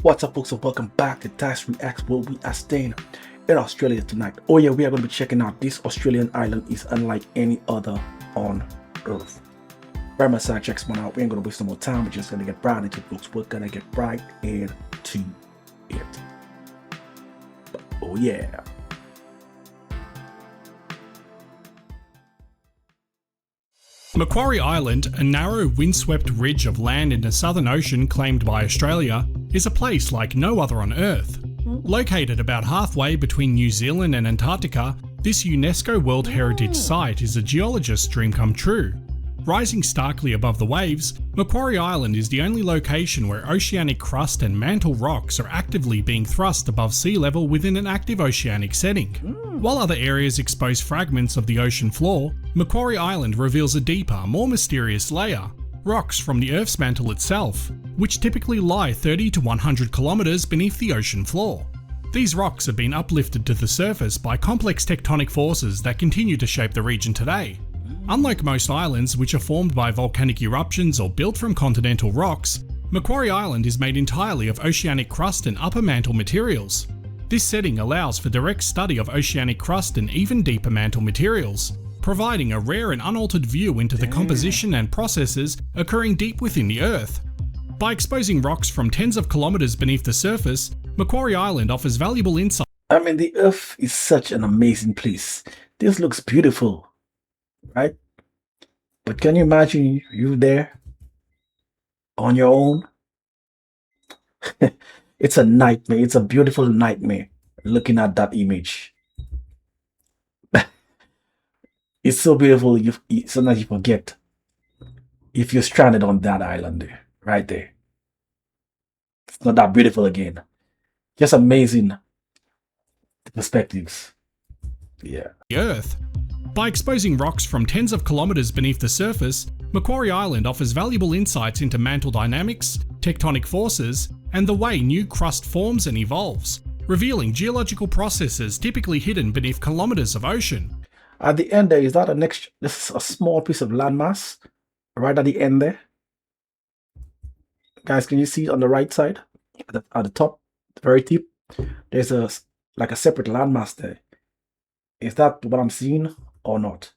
What's up, folks, and welcome back to Dyce Reacts, where we are staying in Australia tonight. Oh yeah, we are going to be checking out this Australian island. Is unlike any other on Earth. Very much so, check one out. We ain't going to waste no more time. We're just going to get right into it, folks. We're going to get right into it. Oh yeah. Macquarie Island, a narrow windswept ridge of land in the Southern Ocean claimed by Australia, is a place like no other on Earth. Located about halfway between New Zealand and Antarctica, this UNESCO World Heritage Site is a geologist's dream come true. Rising starkly above the waves, Macquarie Island is the only location where oceanic crust and mantle rocks are actively being thrust above sea level within an active oceanic setting. While other areas expose fragments of the ocean floor, Macquarie Island reveals a deeper, more mysterious layer, rocks from the Earth's mantle itself, which typically lie 30 to 100 kilometers beneath the ocean floor. These rocks have been uplifted to the surface by complex tectonic forces that continue to shape the region today. Unlike most islands, which are formed by volcanic eruptions or built from continental rocks, Macquarie Island is made entirely of oceanic crust and upper mantle materials. This setting allows for direct study of oceanic crust and even deeper mantle materials, providing a rare and unaltered view into the composition and processes occurring deep within the Earth. By exposing rocks from tens of kilometers beneath the surface, Macquarie Island offers valuable insight. I mean, the Earth is such an amazing place. This looks beautiful, right? But can you imagine you there on your own? It's a nightmare. It's a beautiful nightmare looking at that image. It's so beautiful, sometimes you forget if you're stranded on that island there, right there. It's not that beautiful again. Just amazing perspectives. Yeah. Earth. By exposing rocks from tens of kilometers beneath the surface, Macquarie Island offers valuable insights into mantle dynamics, tectonic forces, and the way new crust forms and evolves, revealing geological processes typically hidden beneath kilometers of ocean. At the end there, is that this is a small piece of landmass right at the end there. Guys, can you see on the right side? At the top, the very tip, there's a separate landmass there. Is that what I'm seeing or not?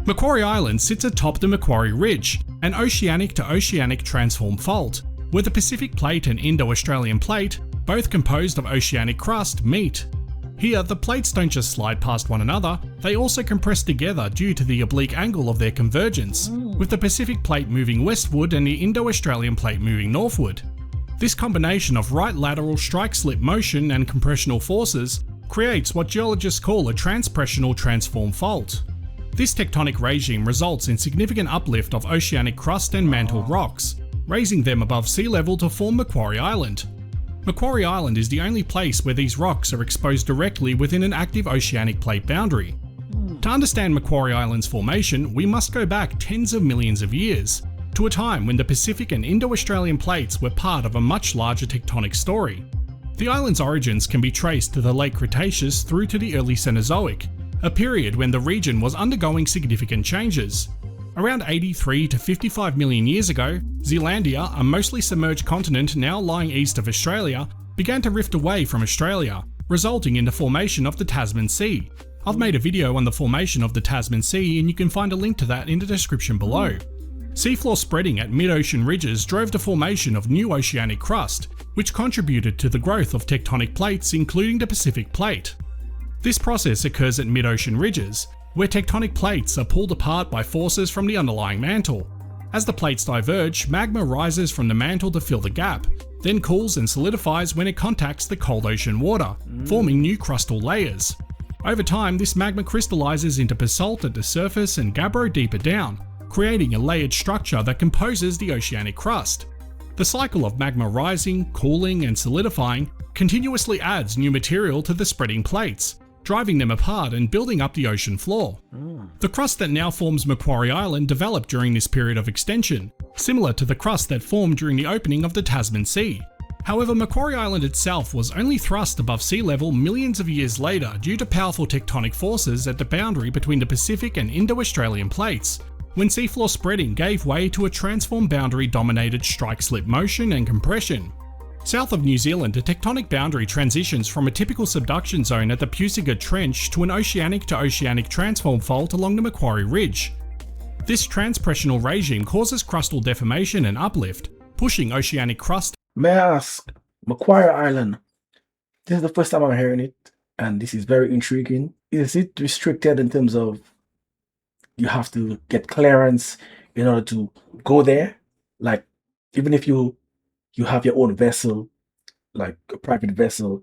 Macquarie Island sits atop the Macquarie Ridge, an oceanic to oceanic transform fault, where the Pacific Plate and Indo-Australian Plate, both composed of oceanic crust, meet. Here, the plates don't just slide past one another, they also compress together due to the oblique angle of their convergence, with the Pacific Plate moving westward and the Indo-Australian Plate moving northward. This combination of right lateral strike-slip motion and compressional forces creates what geologists call a transpressional transform fault. This tectonic regime results in significant uplift of oceanic crust and mantle rocks, raising them above sea level to form Macquarie Island. Macquarie Island is the only place where these rocks are exposed directly within an active oceanic plate boundary. To understand Macquarie Island's formation, we must go back tens of millions of years, to a time when the Pacific and Indo-Australian plates were part of a much larger tectonic story. The island's origins can be traced to the late Cretaceous through to the early Cenozoic, a period when the region was undergoing significant changes. Around 83 to 55 million years ago, Zealandia, a mostly submerged continent now lying east of Australia, began to rift away from Australia, resulting in the formation of the Tasman Sea. I've made a video on the formation of the Tasman Sea and you can find a link to that in the description below. Seafloor spreading at mid-ocean ridges drove the formation of new oceanic crust, which contributed to the growth of tectonic plates including the Pacific Plate. This process occurs at mid-ocean ridges, where tectonic plates are pulled apart by forces from the underlying mantle. As the plates diverge, magma rises from the mantle to fill the gap, then cools and solidifies when it contacts the cold ocean water, forming new crustal layers. Over time, this magma crystallizes into basalt at the surface and gabbro deeper down, creating a layered structure that composes the oceanic crust. The cycle of magma rising, cooling, and solidifying continuously adds new material to the spreading plates, driving them apart and building up the ocean floor. The crust that now forms Macquarie Island developed during this period of extension, similar to the crust that formed during the opening of the Tasman Sea. However, Macquarie Island itself was only thrust above sea level millions of years later due to powerful tectonic forces at the boundary between the Pacific and Indo-Australian plates, when seafloor spreading gave way to a transform boundary dominated strike-slip motion and compression. South of New Zealand, a tectonic boundary transitions from a typical subduction zone at the Pusiga Trench to an oceanic to oceanic transform fault along the Macquarie Ridge. This transpressional regime causes crustal deformation and uplift, pushing oceanic crust. May I ask, Macquarie Island, this is the first time I'm hearing it, and this is very intriguing. Is it restricted in terms of you have to get clearance in order to go there? Like, even if you have your own vessel, like a private vessel,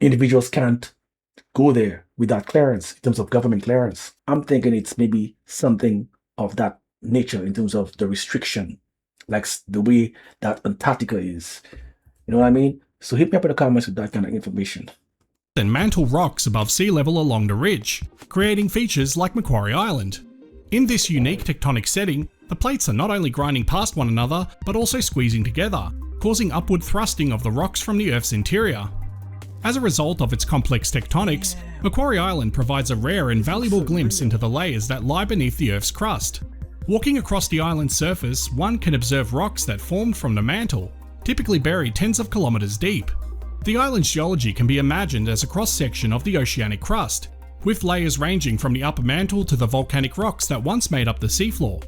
individuals can't go there without clearance in terms of government clearance. I'm thinking it's maybe something of that nature in terms of the restriction, like the way that Antarctica is. You know what I mean? So hit me up in the comments with that kind of information. And mantle rocks above sea level along the ridge, creating features like Macquarie Island. In this unique tectonic setting, the plates are not only grinding past one another, but also squeezing together, causing upward thrusting of the rocks from the Earth's interior. As a result of its complex tectonics, Macquarie Island provides a rare and valuable glimpse into the layers that lie beneath the Earth's crust. Walking across the island's surface, one can observe rocks that formed from the mantle, typically buried tens of kilometers deep. The island's geology can be imagined as a cross-section of the oceanic crust, with layers ranging from the upper mantle to the volcanic rocks that once made up the seafloor.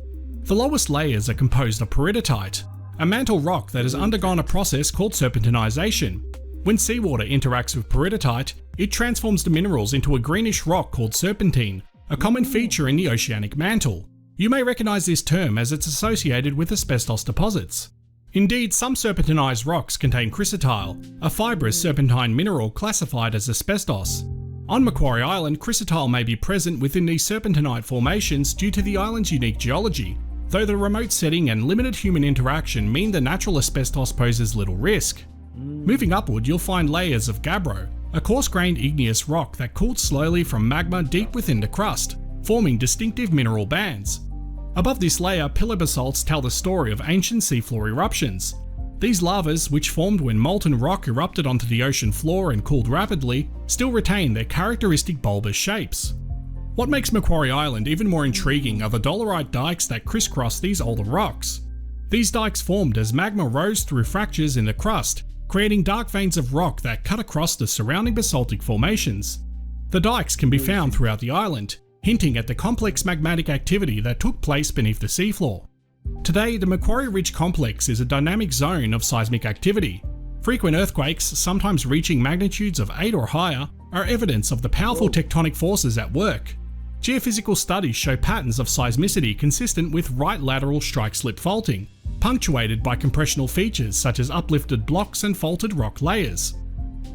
The lowest layers are composed of peridotite, a mantle rock that has undergone a process called serpentinization. When seawater interacts with peridotite, it transforms the minerals into a greenish rock called serpentine, a common feature in the oceanic mantle. You may recognize this term as it's associated with asbestos deposits. Indeed, some serpentinized rocks contain chrysotile, a fibrous serpentine mineral classified as asbestos. On Macquarie Island, chrysotile may be present within these serpentinite formations due to the island's unique geology, though the remote setting and limited human interaction mean the natural asbestos poses little risk. Moving upward, you'll find layers of gabbro, a coarse-grained igneous rock that cooled slowly from magma deep within the crust, forming distinctive mineral bands. Above this layer, pillar basalts tell the story of ancient seafloor eruptions. These lavas, which formed when molten rock erupted onto the ocean floor and cooled rapidly, still retain their characteristic bulbous shapes. What makes Macquarie Island even more intriguing are the dolerite dikes that crisscross these older rocks. These dikes formed as magma rose through fractures in the crust, creating dark veins of rock that cut across the surrounding basaltic formations. The dikes can be found throughout the island, hinting at the complex magmatic activity that took place beneath the seafloor. Today, the Macquarie Ridge complex is a dynamic zone of seismic activity. Frequent earthquakes, sometimes reaching magnitudes of 8 or higher, are evidence of the powerful tectonic forces at work. Geophysical studies show patterns of seismicity consistent with right lateral strike-slip faulting, punctuated by compressional features such as uplifted blocks and faulted rock layers.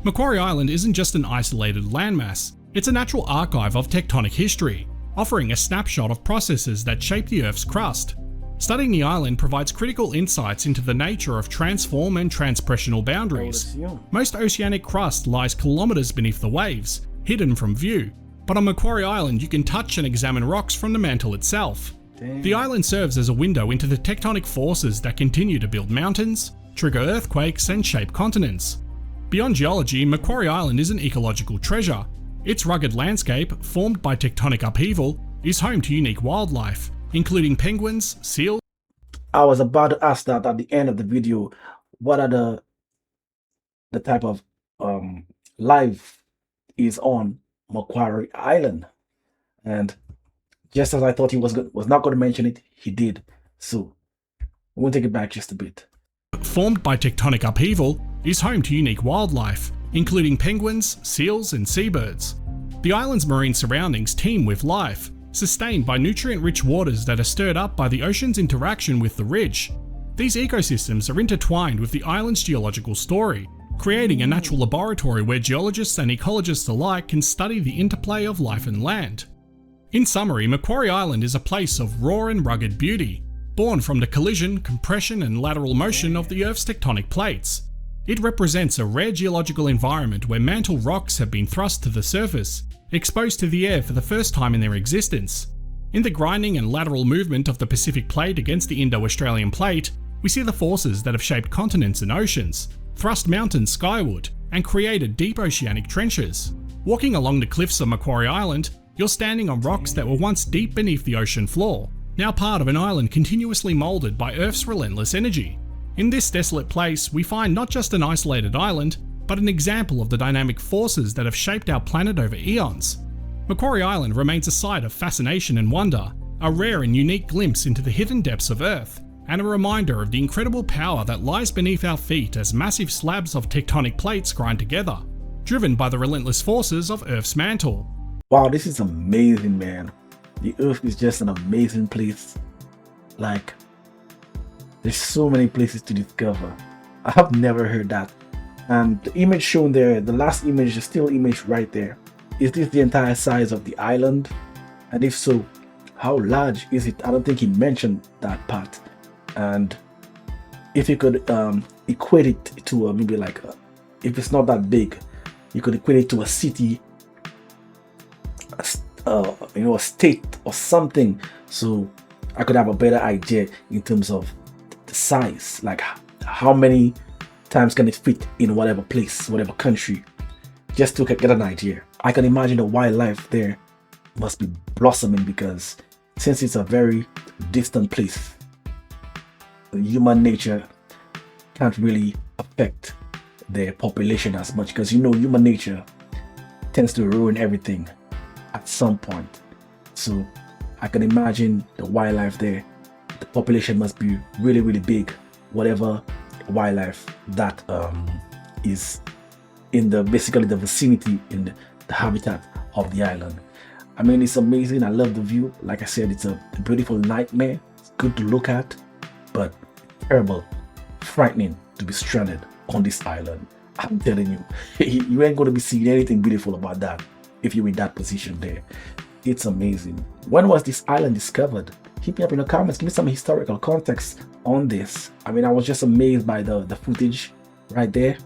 Macquarie Island isn't just an isolated landmass, it's a natural archive of tectonic history, offering a snapshot of processes that shape the Earth's crust. Studying the island provides critical insights into the nature of transform and transpressional boundaries. Most oceanic crust lies kilometers beneath the waves, hidden from view, but on Macquarie Island you can touch and examine rocks from the mantle itself. The island serves as a window into the tectonic forces that continue to build mountains, trigger earthquakes, and shape continents. Beyond geology, Macquarie Island is an ecological treasure. Its rugged landscape, formed by tectonic upheaval, is home to unique wildlife, including penguins, seals. I was about to ask that at the end of the video. What are the type of life is on Macquarie Island? And just as I thought he was not going to mention it, he did. So we'll take it back just a bit. Formed by tectonic upheaval, is home to unique wildlife, including penguins, seals, and seabirds. The island's marine surroundings teem with life, sustained by nutrient-rich waters that are stirred up by the ocean's interaction with the ridge. These ecosystems are intertwined with the island's geological story, creating a natural laboratory where geologists and ecologists alike can study the interplay of life and land. In summary, Macquarie Island is a place of raw and rugged beauty, born from the collision, compression, and lateral motion of the Earth's tectonic plates. It represents a rare geological environment where mantle rocks have been thrust to the surface, exposed to the air for the first time in their existence. In the grinding and lateral movement of the Pacific Plate against the Indo-Australian Plate, we see the forces that have shaped continents and oceans, thrust mountains skyward, and created deep oceanic trenches. Walking along the cliffs of Macquarie Island, you're standing on rocks that were once deep beneath the ocean floor, now part of an island continuously moulded by Earth's relentless energy. In this desolate place, we find not just an isolated island, but an example of the dynamic forces that have shaped our planet over eons. Macquarie Island remains a site of fascination and wonder, a rare and unique glimpse into the hidden depths of Earth, and a reminder of the incredible power that lies beneath our feet as massive slabs of tectonic plates grind together, driven by the relentless forces of Earth's mantle. Wow, this is amazing, man. The Earth is just an amazing place. Like, there's so many places to discover. I have never heard that. And the image shown there, the last image, the still image right there, is this the entire size of the island? And if so, how large is it? I don't think he mentioned that part. And if you could equate it to maybe like if it's not that big, you could equate it to a city, a state or something, so I could have a better idea in terms of the size, like how many times can it fit in whatever place, whatever country, just to get an idea. I can imagine the wildlife there must be blossoming, because since it's a very distant place, human nature can't really affect their population as much, because human nature tends to ruin everything at some point. So I can imagine the wildlife there, the population must be really, really big, whatever wildlife that is in basically the vicinity, in the habitat of the island. I mean, it's amazing. I love the view. Like I said, it's a beautiful nightmare. It's good to look at, but terrible, frightening to be stranded on this island. I'm telling you, you ain't going to be seeing anything beautiful about that if you're in that position there. It's amazing. When was this island discovered? Hit me up in the comments. Give me some historical context on this. I mean, I was just amazed by the footage right there,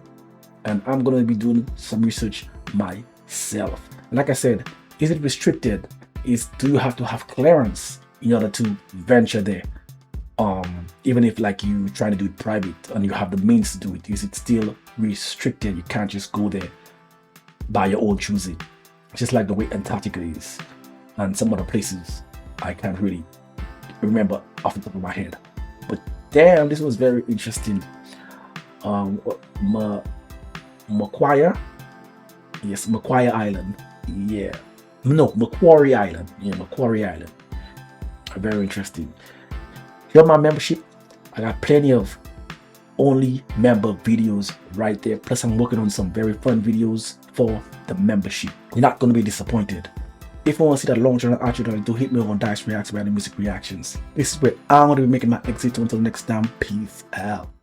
and I'm going to be doing some research myself. Like I said, is it restricted? Do you have to have clearance in order to venture there? Even if like you trying to do it private and you have the means to do it, is it still restricted? You can't just go there by your own choosing, just like the way Antarctica is and some other places I can't really remember off the top of my head. But damn, this was very interesting. Macquarie, yes, Macquarie Island, yeah, no, Macquarie Island, yeah, Macquarie Island. Very interesting. Here my membership, I got plenty of only member videos right there, plus I'm working on some very fun videos for the membership. You're not going to be disappointed. If you want to see that long channel actually, do hit me on Dyce Reacts, Random Music Reactions. This is where I'm going to be making my exit. Until next time, peace out.